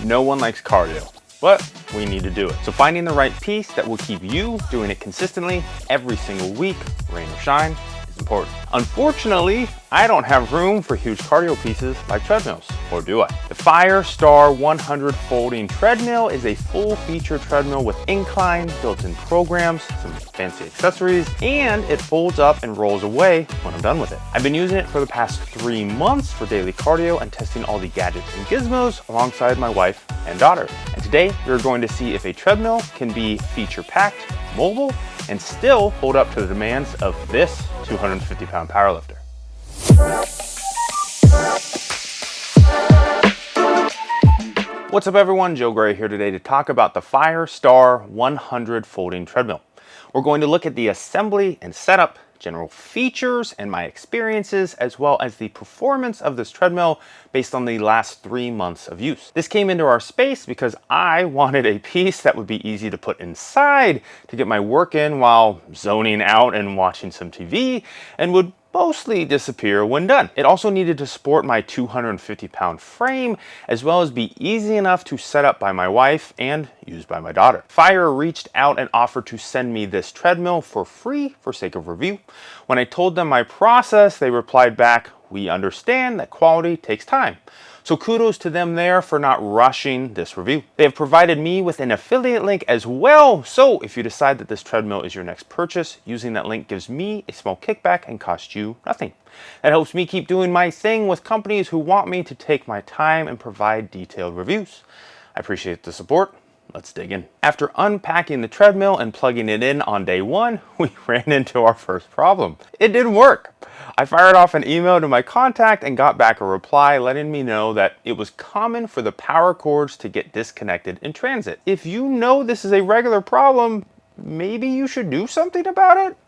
No one likes cardio, but we need to do it. So finding the right piece that will keep you doing it consistently every single week, rain or shine, is important. Unfortunately, I don't have room for huge cardio pieces like treadmills, or do I? The FEIER Star 100 Folding Treadmill is a full-feature treadmill with Incline, built-in programs, some fancy accessories, and it folds up and rolls away when I'm done with it. I've been using it for the past 3 months for daily cardio and testing all the gadgets and gizmos alongside my wife and daughter. And today, we're going to see if a treadmill can be feature-packed, mobile, and still hold up to the demands of this 250-pound powerlifter. What's up everyone, Joe Gray here today to talk about the FEIER Star 100 Folding Treadmill. We're going to look at the assembly and setup, general features and my experiences, as well as the performance of this treadmill based on the last 3 months of use. This came into our space because I wanted a piece that would be easy to put inside to get my work in while zoning out and watching some TV, and would mostly disappear when done. It also needed to support my 250-pound frame, as well as be easy enough to set up by my wife and used by my daughter. FEIER reached out and offered to send me this treadmill for free for sake of review. When I told them my process, they replied back, "We understand that quality takes time." So kudos to them there for not rushing this review. They have provided me with an affiliate link as well, so if you decide that this treadmill is your next purchase, using that link gives me a small kickback and costs you nothing. That helps me keep doing my thing with companies who want me to take my time and provide detailed reviews. I appreciate the support. Let's dig in. After unpacking the treadmill and plugging it in on day one, we ran into our first problem. It didn't work. I fired off an email to my contact and got back a reply letting me know that it was common for the power cords to get disconnected in transit. If you know this is a regular problem, maybe you should do something about it?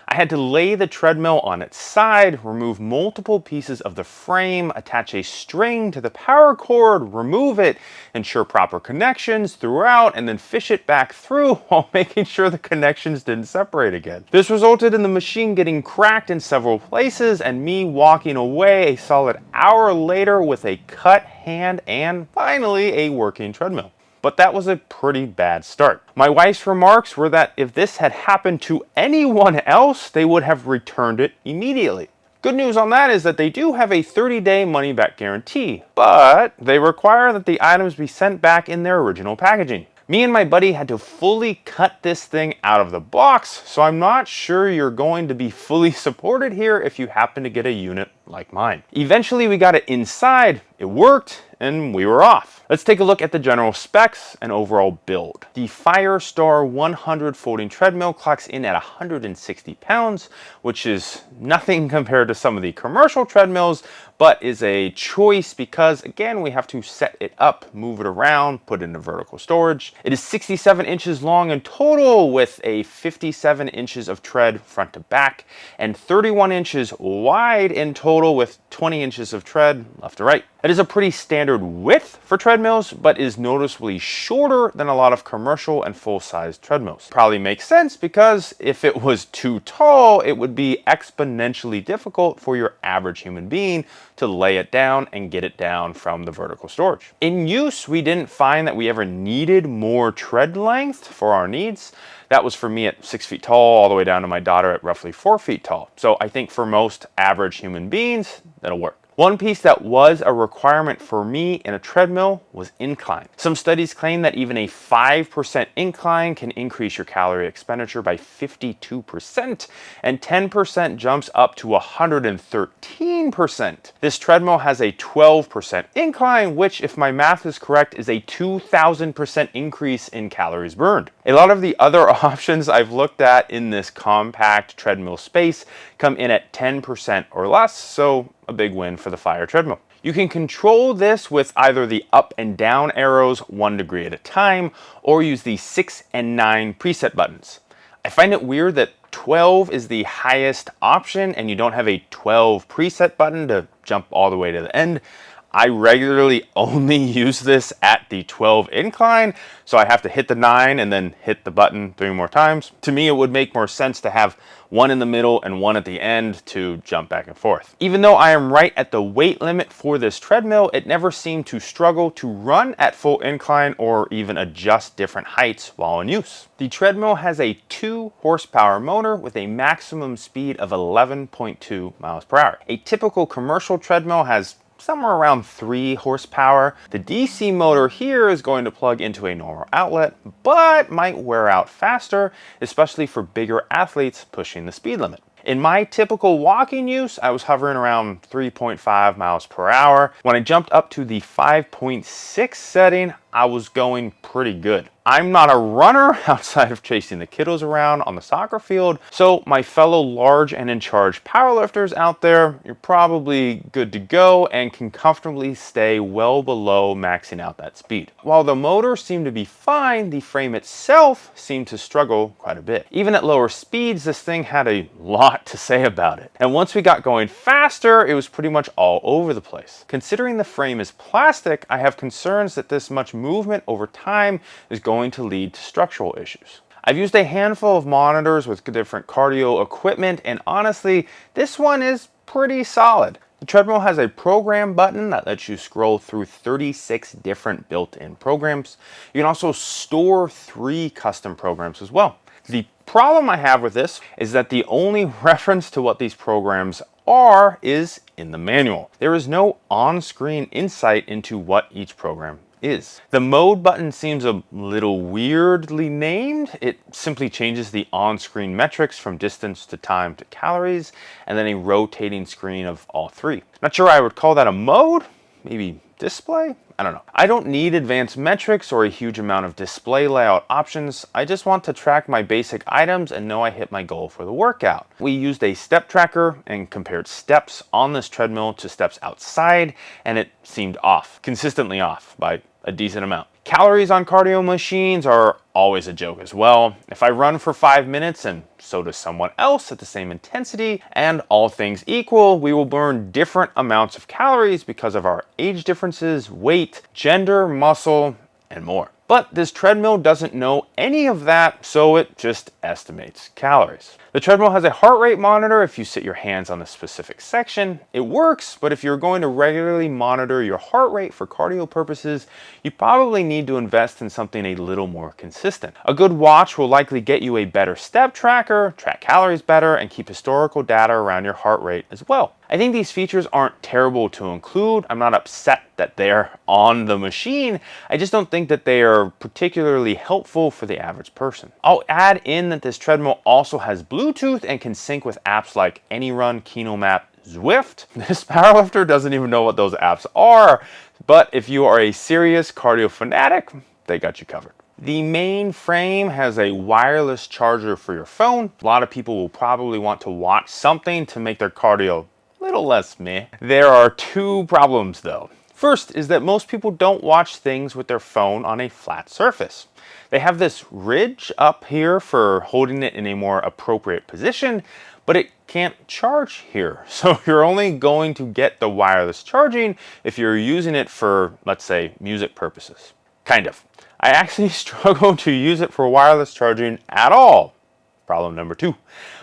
I had to lay the treadmill on its side, remove multiple pieces of the frame, attach a string to the power cord, remove it, ensure proper connections throughout, and then fish it back through while making sure the connections didn't separate again. This resulted in the machine getting cracked in several places and me walking away a solid hour later with a cut hand and finally a working treadmill. But that was a pretty bad start. My wife's remarks were that if this had happened to anyone else, they would have returned it immediately. Good news on that is that they do have a 30-day money-back guarantee, but they require that the items be sent back in their original packaging. Me and my buddy had to fully cut this thing out of the box, so I'm not sure you're going to be fully supported here if you happen to get a unit like mine. Eventually we got it inside, it worked, and we were off. Let's take a look at the general specs and overall build. The FEIER Star 100 Folding Treadmill clocks in at 160 pounds, which is nothing compared to some of the commercial treadmills, but is a choice because, again, we have to set it up, move it around, put it into vertical storage. It is 67 inches long in total with a 57 inches of tread front to back and 31 inches wide in total with 20 inches of tread left to right. That is a pretty standard width for treadmills, but is noticeably shorter than a lot of commercial and full-size treadmills. Probably makes sense because if it was too tall, it would be exponentially difficult for your average human being to lay it down and get it down from the vertical storage. In use, we didn't find that we ever needed more tread length for our needs. That was for me at 6 feet tall, all the way down to my daughter at roughly 4 feet tall. So I think for most average human beings, that'll work. One piece that was a requirement for me in a treadmill was incline. Some studies claim that even a 5% incline can increase your calorie expenditure by 52%, and 10% jumps up to 113%. This treadmill has a 12% incline, which, if my math is correct, is a 2,000% increase in calories burned. A lot of the other options I've looked at in this compact treadmill space come in at 10% or less, so a big win for the FEIER treadmill. You can control this with either the up and down arrows 1 degree at a time, or use the 6 and 9 preset buttons. I find it weird that 12 is the highest option and you don't have a 12 preset button to jump all the way to the end. I regularly only use this at the 12 incline, so I have to hit the 9 and then hit the button 3 more times. To me, it would make more sense to have one in the middle and one at the end to jump back and forth. Even though I am right at the weight limit for this treadmill, it never seemed to struggle to run at full incline or even adjust different heights while in use. The treadmill has a 2 horsepower motor with a maximum speed of 11.2 miles per hour. A typical commercial treadmill has somewhere around 3 horsepower. The DC motor here is going to plug into a normal outlet, but might wear out faster, especially for bigger athletes pushing the speed limit. In my typical walking use, I was hovering around 3.5 miles per hour. When I jumped up to the 5.6 setting, I was going pretty good. I'm not a runner outside of chasing the kiddos around on the soccer field, so my fellow large and in charge powerlifters out there, you're probably good to go and can comfortably stay well below maxing out that speed. While the motor seemed to be fine, the frame itself seemed to struggle quite a bit. Even at lower speeds, this thing had a lot to say about it. And once we got going faster, it was pretty much all over the place. Considering the frame is plastic, I have concerns that this much movement over time is going to lead to structural issues. I've used a handful of monitors with different cardio equipment, and honestly, this one is pretty solid. The treadmill has a program button that lets you scroll through 36 different built-in programs. You can also store 3 custom programs as well. The problem I have with this is that the only reference to what these programs are is in the manual. There is no on-screen insight into what each program is. The mode button seems a little weirdly named. It simply changes the on-screen metrics from distance to time to calories, and then a rotating screen of all 3. Not sure I would call that a mode, maybe display? I don't know. I don't need advanced metrics or a huge amount of display layout options. I just want to track my basic items and know I hit my goal for the workout. We used a step tracker and compared steps on this treadmill to steps outside, and it seemed off, consistently off by a decent amount. Calories on cardio machines are always a joke as well. If I run for 5 minutes and so does someone else at the same intensity, and all things equal, we will burn different amounts of calories because of our age differences, weight, gender, muscle, and more. But this treadmill doesn't know any of that, so it just estimates calories. The treadmill has a heart rate monitor if you sit your hands on a specific section. It works, but if you're going to regularly monitor your heart rate for cardio purposes, you probably need to invest in something a little more consistent. A good watch will likely get you a better step tracker, track calories better, and keep historical data around your heart rate as well. I think these features aren't terrible to include. I'm not upset that they're on the machine. I just don't think that they are particularly helpful for the average person. I'll add in that this treadmill also has Bluetooth and can sync with apps like AnyRun, KinoMap, Zwift. This powerlifter doesn't even know what those apps are, but if you are a serious cardio fanatic, they got you covered. The main frame has a wireless charger for your phone. A lot of people will probably want to watch something to make their cardio a little less meh. There are 2 problems though. First is that most people don't watch things with their phone on a flat surface. They have this ridge up here for holding it in a more appropriate position, but it can't charge here. So you're only going to get the wireless charging if you're using it for, let's say, music purposes. Kind of. I actually struggle to use it for wireless charging at all. Problem number 2.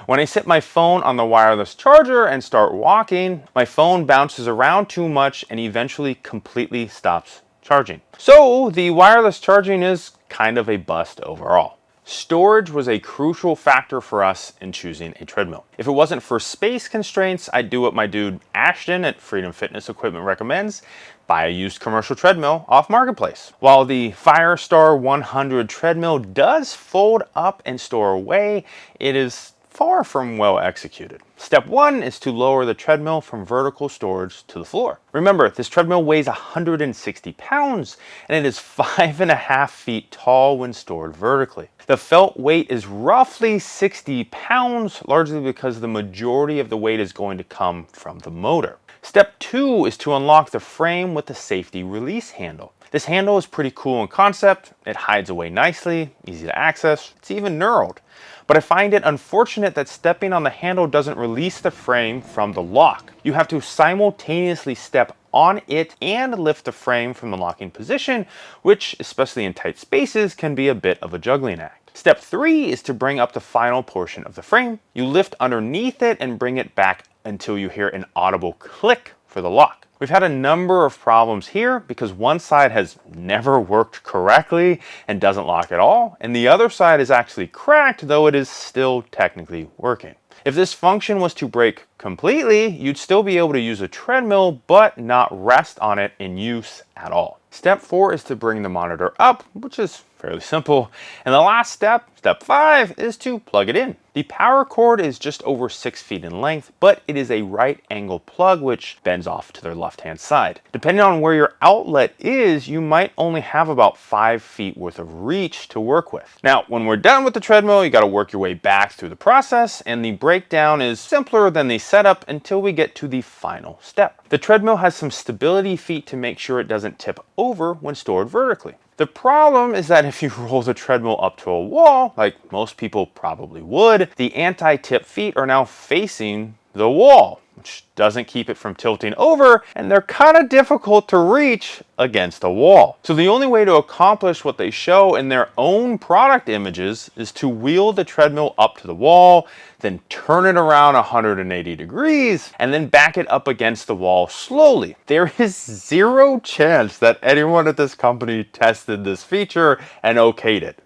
When I sit my phone on the wireless charger and start walking, my phone bounces around too much and eventually completely stops charging. So the wireless charging is kind of a bust overall. Storage was a crucial factor for us in choosing a treadmill. If it wasn't for space constraints, I'd do what my dude Ashton at Freedom Fitness Equipment recommends: buy a used commercial treadmill off Marketplace. While the FEIER Star 100 treadmill does fold up and store away, it is far from well executed. Step 1 is to lower the treadmill from vertical storage to the floor. Remember, this treadmill weighs 160 pounds and it is 5.5 feet tall when stored vertically. The felt weight is roughly 60 pounds, largely because the majority of the weight is going to come from the motor. Step 2 is to unlock the frame with the safety release handle. This handle is pretty cool in concept. It hides away nicely, easy to access, it's even knurled. But I find it unfortunate that stepping on the handle doesn't release the frame from the lock. You have to simultaneously step on it and lift the frame from the locking position, which, especially in tight spaces, can be a bit of a juggling act. Step 3 is to bring up the final portion of the frame. You lift underneath it and bring it back until you hear an audible click for the lock. We've had a number of problems here because one side has never worked correctly and doesn't lock at all, and the other side is actually cracked, though it is still technically working. If this function was to break completely, you'd still be able to use a treadmill, but not rest on it in use at all. Step 4 is to bring the monitor up, which is fairly simple. And the last step, step 5, is to plug it in. The power cord is just over 6 feet in length, but it is a right angle plug which bends off to the left-hand side. Depending on where your outlet is, you might only have about 5 feet worth of reach to work with. Now, when we're done with the treadmill, you got to work your way back through the process, and the breakdown is simpler than the setup until we get to the final step. The treadmill has some stability feet to make sure it doesn't tip over when stored vertically. The problem is that if you roll the treadmill up to a wall, like most people probably would, the anti-tip feet are now facing the wall, which doesn't keep it from tilting over, and they're kind of difficult to reach against a wall. So the only way to accomplish what they show in their own product images is to wheel the treadmill up to the wall, then turn it around 180 degrees, and then back it up against the wall slowly. There is zero chance that anyone at this company tested this feature and okayed it.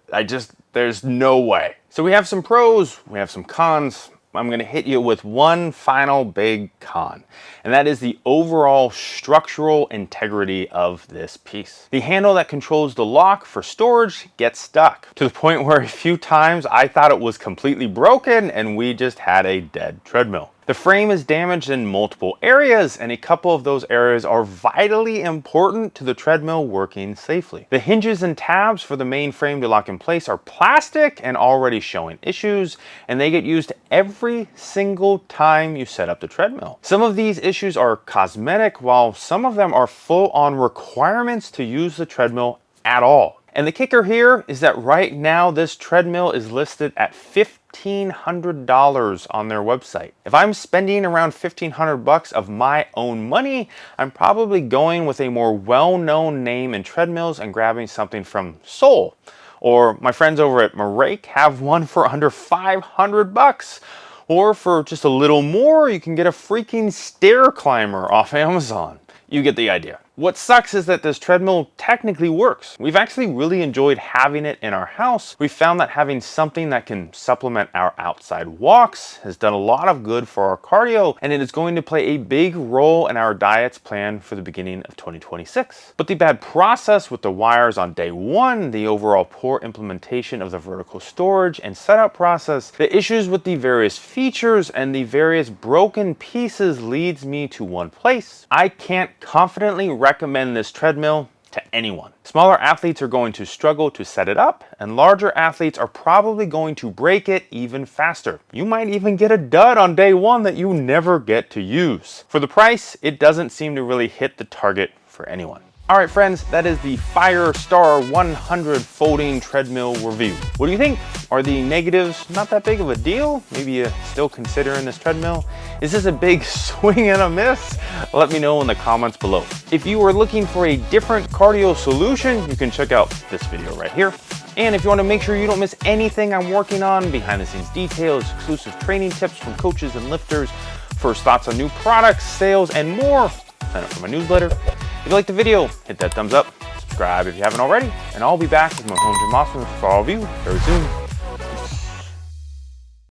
There's no way. So we have some pros, we have some cons. I'm going to hit you with one final big con, and that is the overall structural integrity of this piece. The handle that controls the lock for storage gets stuck to the point where a few times I thought it was completely broken and we just had a dead treadmill. The frame is damaged in multiple areas, and a couple of those areas are vitally important to the treadmill working safely. The hinges and tabs for the main frame to lock in place are plastic and already showing issues, and they get used every single time you set up the treadmill. Some of these issues are cosmetic, while some of them are full-on requirements to use the treadmill at all. And the kicker here is that right now this treadmill is listed at $1,500 on their website. If I'm spending around $1,500 of my own money, I'm probably going with a more well-known name in treadmills and grabbing something from Soul. Or my friends over at Marake have one for under $500. Or for just a little more, you can get a freaking stair climber off Amazon. You get the idea. What sucks is that this treadmill technically works. We've actually really enjoyed having it in our house. We found that having something that can supplement our outside walks has done a lot of good for our cardio, and it is going to play a big role in our diets plan for the beginning of 2026. But the bad process with the wires on day one, the overall poor implementation of the vertical storage and setup process, the issues with the various features, and the various broken pieces leads me to one place. I can't confidently recommend this treadmill to anyone. Smaller athletes are going to struggle to set it up, and larger athletes are probably going to break it even faster. You might even get a dud on day one that you never get to use. For the price, it doesn't seem to really hit the target for anyone. All right, friends, that is the FEIER Star 100 folding treadmill review. What do you think? Are the negatives not that big of a deal? Maybe you still considering this treadmill? Is this a big swing and a miss? Let me know in the comments below. If you are looking for a different cardio solution, you can check out this video right here. And if you want to make sure you don't miss anything I'm working on, behind the scenes details, exclusive training tips from coaches and lifters, first thoughts on new products, sales, and more, sign up for my newsletter. If you liked the video, hit that thumbs up, subscribe if you haven't already, and I'll be back with more home gym awesomeness for all of you very soon.